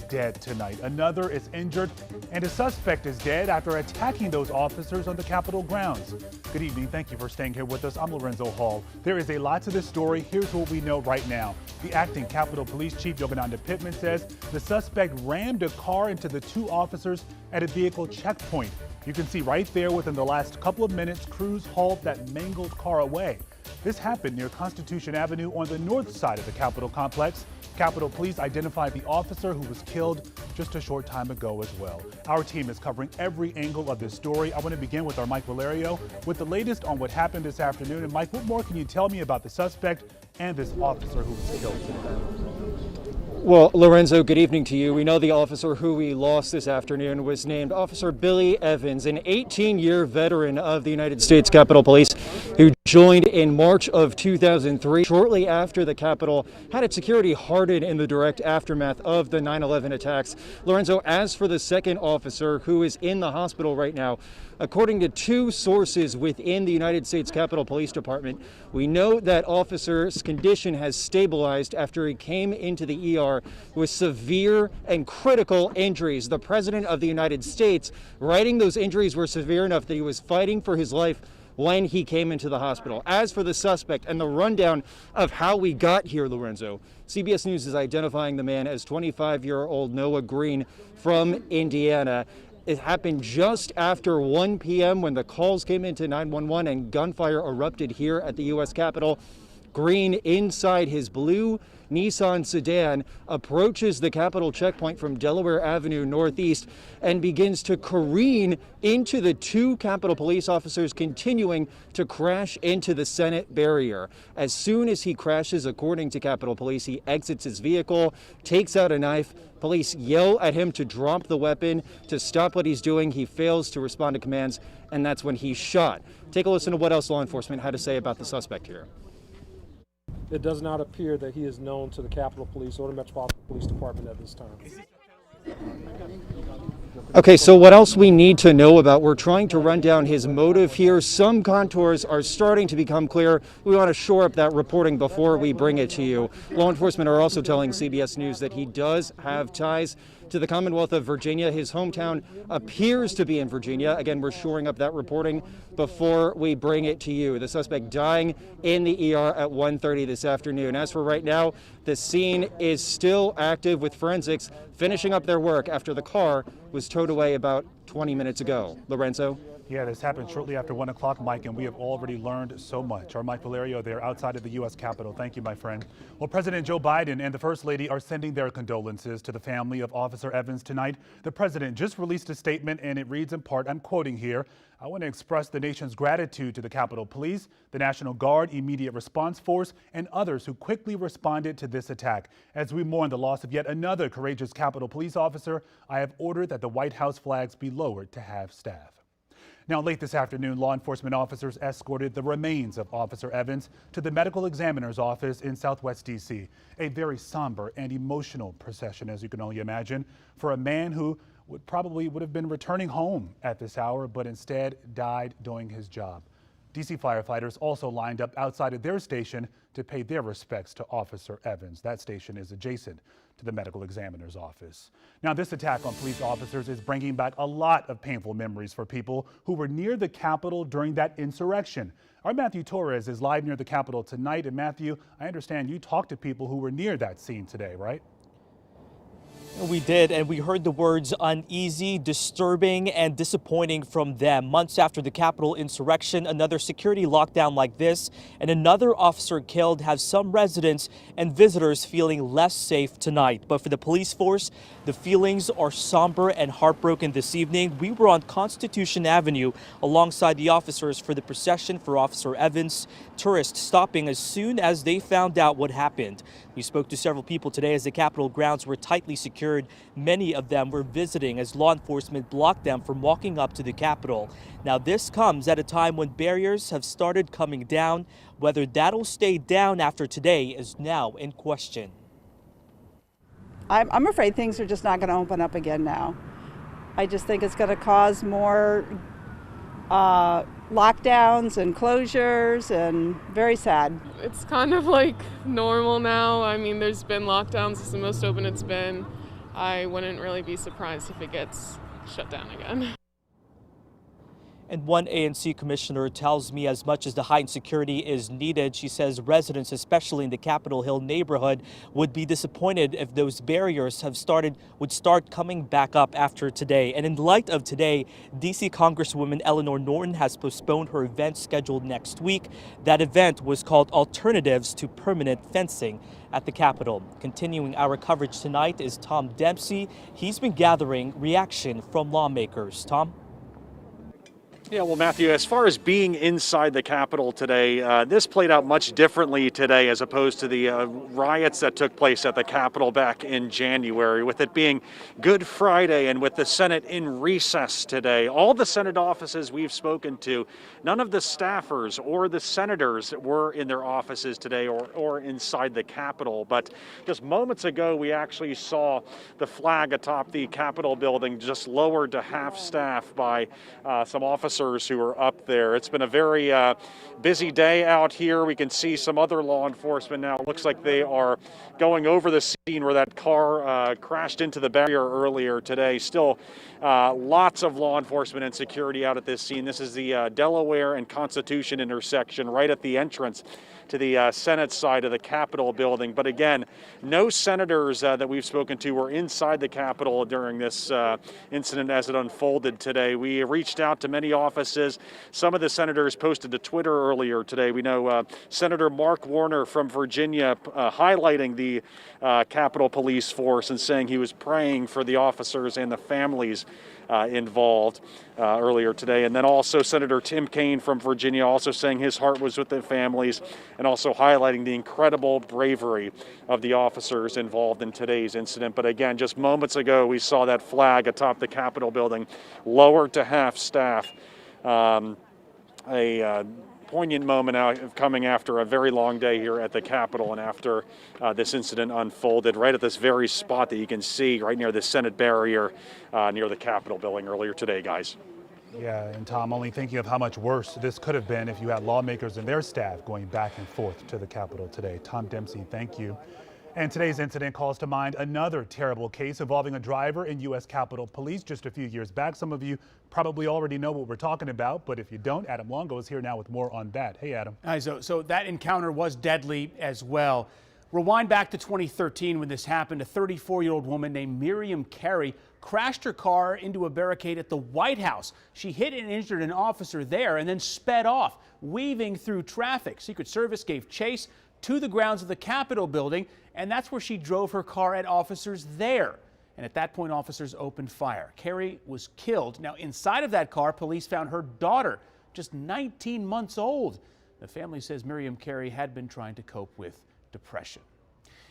dead tonight. Another is injured, and a suspect is dead after attacking those officers on the Capitol grounds. Good evening. Thank you for staying here with us. I'm Lorenzo Hall. There is a lot to this story. Here's what we know right now. The acting Capitol Police Chief Yogananda Pittman says the suspect rammed a car into the two officers at a vehicle checkpoint. You can see right there within the last couple of minutes, crews hauled that mangled car away. This happened near Constitution Avenue on the north side of the Capitol complex. Capitol Police identified the officer who was killed just a short time ago as well. Our team is covering every angle of this story. I want to begin with our Mike Valerio with the latest on what happened this afternoon. And Mike, what more can you tell me about the suspect and this officer who was killed today? Well, Lorenzo, good evening to you. We know the officer who we lost this afternoon was named Officer Billy Evans, an 18-year veteran of the United States Capitol Police who joined in March of 2003, shortly after the Capitol had its security hardened in the direct aftermath of the 9/11 attacks. Lorenzo, as for the second officer who is in the hospital right now, according to two sources within the United States Capitol Police Department, we know that officer's condition has stabilized after he came into the ER with severe and critical injuries. The President of the United States writing those injuries were severe enough that he was fighting for his life when he came into the hospital. As for the suspect and the rundown of how we got here, Lorenzo, CBS News is identifying the man as 25-year-old Noah Green from Indiana. It happened just after 1 p.m. when the calls came into 911 and gunfire erupted here at the U.S. Capitol. Green, inside his blue Nissan sedan, approaches the Capitol checkpoint from Delaware Avenue Northeast and begins to careen into the two Capitol Police officers, continuing to crash into the Senate barrier. As soon as he crashes, according to Capitol Police, he exits his vehicle, takes out a knife. Police yell at him to drop the weapon, to stop what he's doing. He fails to respond to commands, and that's when he's shot. Take a listen to what else law enforcement had to say about the suspect here. It does not appear that he is known to the Capitol Police or the Metropolitan Police Department at this time. Okay, so what else we need to know about? We're trying to run down his motive here. Some contours are starting to become clear. We want to shore up that reporting before we bring it to you. Law enforcement are also telling CBS News that he does have ties to the Commonwealth of Virginia. His hometown appears to be in Virginia. Again, we're shoring up that reporting before we bring it to you. The suspect dying in the ER at 1:30 this afternoon. As for right now, the scene is still active with forensics finishing up their work after the car was towed away about 20 minutes ago. Lorenzo? Yeah, this happened shortly after 1 o'clock, Mike, and we have already learned so much. Our Mike Valerio there outside of the U.S. Capitol. Thank you, my friend. Well, President Joe Biden and the First Lady are sending their condolences to the family of Officer Evans tonight. The president just released a statement, and it reads in part, I'm quoting here, I want to express the nation's gratitude to the Capitol Police, the National Guard, Immediate Response Force, and others who quickly responded to this attack. As we mourn the loss of yet another courageous Capitol Police officer, I have ordered that the White House flags be lowered to half-staff. Now, late this afternoon, law enforcement officers escorted the remains of Officer Evans to the medical examiner's office in Southwest D.C. A very somber and emotional procession, as you can only imagine, for a man who probably would have been returning home at this hour, but instead died doing his job. D.C. firefighters also lined up outside of their station to pay their respects to Officer Evans. That station is adjacent to the medical examiner's office. Now, this attack on police officers is bringing back a lot of painful memories for people who were near the Capitol during that insurrection. Our Matthew Torres is live near the Capitol tonight. And Matthew, I understand you talked to people who were near that scene today, right? We did, and we heard the words uneasy, disturbing, and disappointing from them. Months after the Capitol insurrection, another security lockdown like this, and another officer killed have some residents and visitors feeling less safe tonight. But for the police force, the feelings are somber and heartbroken this evening. We were on Constitution Avenue alongside the officers for the procession for Officer Evans. Tourists stopping as soon as they found out what happened. We spoke to several people today as the Capitol grounds were tightly secured. Many of them were visiting as law enforcement blocked them from walking up to the Capitol. Now, this comes at a time when barriers have started coming down. Whether that'll stay down after today is now in question. I'm afraid things are just not going to open up again now. I just think it's going to cause more lockdowns and closures, and very sad. It's kind of like normal now. I mean, there's been lockdowns. It's the most open it's been. I wouldn't really be surprised if it gets shut down again. And one ANC commissioner tells me as much as the heightened security is needed, she says residents, especially in the Capitol Hill neighborhood, would be disappointed if those barriers would start coming back up after today. And in light of today, D.C. Congresswoman Eleanor Norton has postponed her event scheduled next week. That event was called Alternatives to Permanent Fencing at the Capitol. Continuing our coverage tonight is Tom Dempsey. He's been gathering reaction from lawmakers. Tom? Yeah, well, Matthew, as far as being inside the Capitol today, this played out much differently today as opposed to the riots that took place at the Capitol back in January, with it being Good Friday and with the Senate in recess today. All the Senate offices we've spoken to, none of the staffers or the senators were in their offices today or inside the Capitol. But just moments ago, we actually saw the flag atop the Capitol building just lowered to half staff by some officers who are up there. It's been a very busy day out here. We can see some other law enforcement now. It looks like they are going over the scene where that car crashed into the barrier earlier today. Still lots of law enforcement and security out at this scene. This is the Delaware and Constitution intersection right at the entrance to the Senate side of the Capitol building. But again, no senators that we've spoken to were inside the Capitol during this incident as it unfolded today. We reached out to many offices. Some of the senators posted to Twitter earlier today. We know Senator Mark Warner from Virginia highlighting the Capitol Police Force and saying he was praying for the officers and the families involved earlier today. And then also Senator Tim Kaine from Virginia also saying his heart was with the families and also highlighting the incredible bravery of the officers involved in today's incident. But again, just moments ago, we saw that flag atop the Capitol building lowered to half staff. A poignant moment now coming after a very long day here at the Capitol and after this incident unfolded right at this very spot that you can see right near the Senate barrier near the Capitol building earlier today, guys. Yeah, and Tom, only thinking of how much worse this could have been if you had lawmakers and their staff going back and forth to the Capitol today. Tom Dempsey, thank you. And today's incident calls to mind another terrible case involving a driver in U.S. Capitol Police just a few years back. Some of you probably already know what we're talking about, but if you don't, Adam Longo is here now with more on that. Hey, Adam. Hi, so that encounter was deadly as well. Rewind back to 2013 when this happened. A 34-year-old woman named Miriam Carey crashed her car into a barricade at the White House. She hit and injured an officer there and then sped off, weaving through traffic. Secret Service gave chase to the grounds of the Capitol building, and that's where she drove her car at officers there. And at that point, officers opened fire. Carey was killed. Now, inside of that car, police found her daughter, just 19 months old. The family says Miriam Carey had been trying to cope with depression.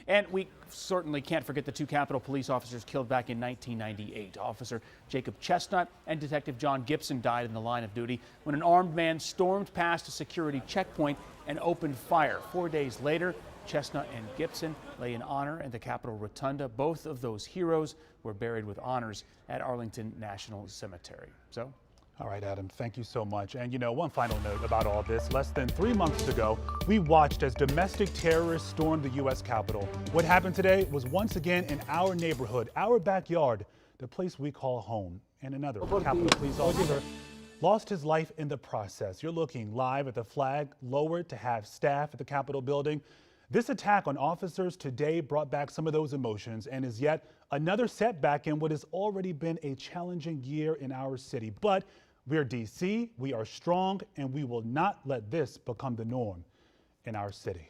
And we certainly can't forget the two Capitol Police officers killed back in 1998. Officer Jacob Chestnut and Detective John Gibson died in the line of duty when an armed man stormed past a security checkpoint and opened fire. 4 days later, Chestnut and Gibson lay in honor at the Capitol Rotunda. Both of those heroes were buried with honors at Arlington National Cemetery. So, all right, Adam, thank you so much. And you know, one final note about all this. Less than 3 months ago, we watched as domestic terrorists stormed the U.S. Capitol. What happened today was once again in our neighborhood, our backyard, the place we call home. And another Capitol Police officer lost his life in the process. You're looking live at the flag lowered to have staff at the Capitol building. This attack on officers today brought back some of those emotions and is yet another setback in what has already been a challenging year in our city. But we're DC, we are strong, and we will not let this become the norm in our city.